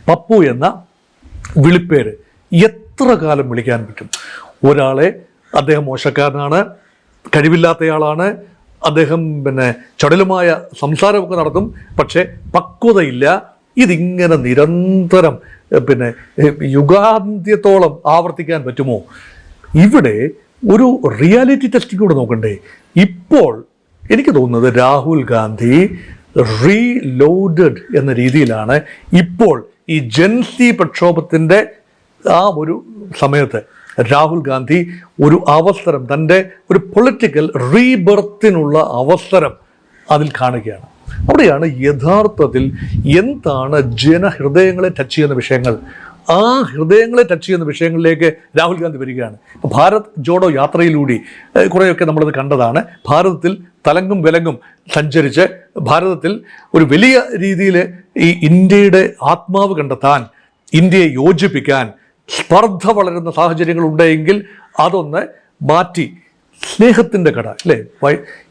പപ്പു എന്ന വിളിപ്പേര് എത്ര കാലം വിളിക്കാൻ പറ്റും ഒരാളെ? അദ്ദേഹം മോശക്കാരനാണ്, കഴിവില്ലാത്തയാളാണ്, അദ്ദേഹം ചടലുമായ സംസാരമൊക്കെ നടത്തും, പക്ഷേ പക്വതയില്ല. ഇതിങ്ങനെ നിരന്തരം യുഗാന്ത്യത്തോളം ആവർത്തിക്കാൻ പറ്റുമോ? ഇവിടെ ഒരു റിയാലിറ്റി ടെസ്റ്റിംഗ് കൂടെ നോക്കണ്ടേ? ഇപ്പോൾ എനിക്ക് തോന്നുന്നത് രാഹുൽ ഗാന്ധി റീലോഡഡ് എന്ന രീതിയിലാണ് ഇപ്പോൾ ഈ ജൻസി പ്രക്ഷോഭത്തിൻ്റെ ആ ഒരു സമയത്ത് രാഹുൽ ഗാന്ധി ഒരു അവസരം, തൻ്റെ ഒരു പൊളിറ്റിക്കൽ റീബർത്തിനുള്ള അവസരം അതിൽ കാണുകയാണ്. അവിടെയാണ് യഥാർത്ഥത്തിൽ എന്താണ് ജനഹൃദയങ്ങളെ ടച്ച് ചെയ്യുന്ന വിഷയങ്ങൾ, ആ ഹൃദയങ്ങളെ ടച്ച് ചെയ്യുന്ന വിഷയങ്ങളിലേക്ക് രാഹുൽ ഗാന്ധി വരികയാണ്. ഇപ്പോൾ ഭാരത് ജോഡോ യാത്രയിലൂടെ കുറേയൊക്കെ നമ്മളത് കണ്ടതാണ്. ഭാരതത്തിൽ തലങ്ങും വിലങ്ങും സഞ്ചരിച്ച് ഭാരതത്തിൽ ഒരു വലിയ രീതിയിൽ ഈ ഇന്ത്യയുടെ ആത്മാവ് കണ്ടെത്താൻ, ഇന്ത്യയെ യോജിപ്പിക്കാൻ, സ്പർദ്ധ വളരുന്ന സാഹചര്യങ്ങൾ ഉണ്ടെങ്കിൽ അതൊന്ന് മാറ്റി സ്നേഹത്തിൻ്റെ കട, അല്ലേ,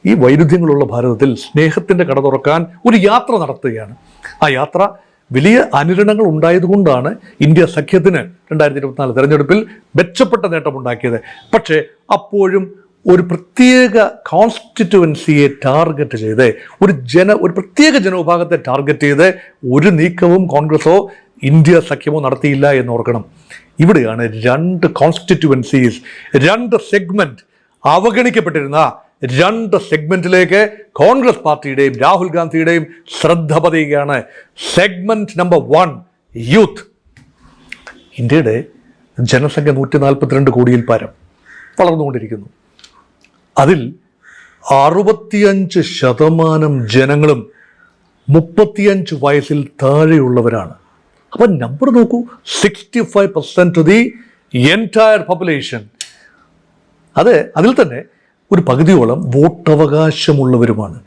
ഈ വൈരുദ്ധ്യങ്ങളുള്ള ഭാരതത്തിൽ സ്നേഹത്തിൻ്റെ കട തുറക്കാൻ ഒരു യാത്ര നടത്തുകയാണ്. ആ യാത്ര വലിയ അനുരണങ്ങൾ ഉണ്ടായതുകൊണ്ടാണ് ഇന്ത്യ സഖ്യത്തിന് 2024 തെരഞ്ഞെടുപ്പിൽ മെച്ചപ്പെട്ട നേട്ടമുണ്ടാക്കിയത്. പക്ഷേ അപ്പോഴും ഒരു പ്രത്യേക കോൺസ്റ്റിറ്റ്യുവൻസിയെ ടാർഗറ്റ് ചെയ്ത്, ഒരു പ്രത്യേക ജനവിഭാഗത്തെ ടാർഗറ്റ് ചെയ്ത് ഒരു നീക്കവും കോൺഗ്രസോ ഇന്ത്യ സഖ്യമോ നടത്തിയില്ല എന്ന് ഓർക്കണം. ഇവിടെയാണ് 2 കോൺസ്റ്റിറ്റ്യുവൻസീസ്, 2 സെഗ്മെന്റ്, അവഗണിക്കപ്പെട്ടിരുന്ന 2 സെഗ്മെന്റിലേക്ക് കോൺഗ്രസ് പാർട്ടിയുടെയും രാഹുൽ ഗാന്ധിയുടെയും ശ്രദ്ധ പതിയുകയാണ്. Segment number 1 youth. ഇന്ത്യയുടെ ജനസംഖ്യ 142 കോടിയിൽ പരം വളർന്നുകൊണ്ടിരിക്കുന്നു. അതിൽ 65% ജനങ്ങളും 35 വയസ്സിൽ താഴെയുള്ളവരാണ്. അപ്പം നമ്പർ നോക്കൂ, 65% ടു ദി എൻറ്റയർ പോപ്പുലേഷൻ. അതിൽ തന്നെ ഒരു പകുതിയോളം വോട്ടവകാശമുള്ളവരുമാണ്.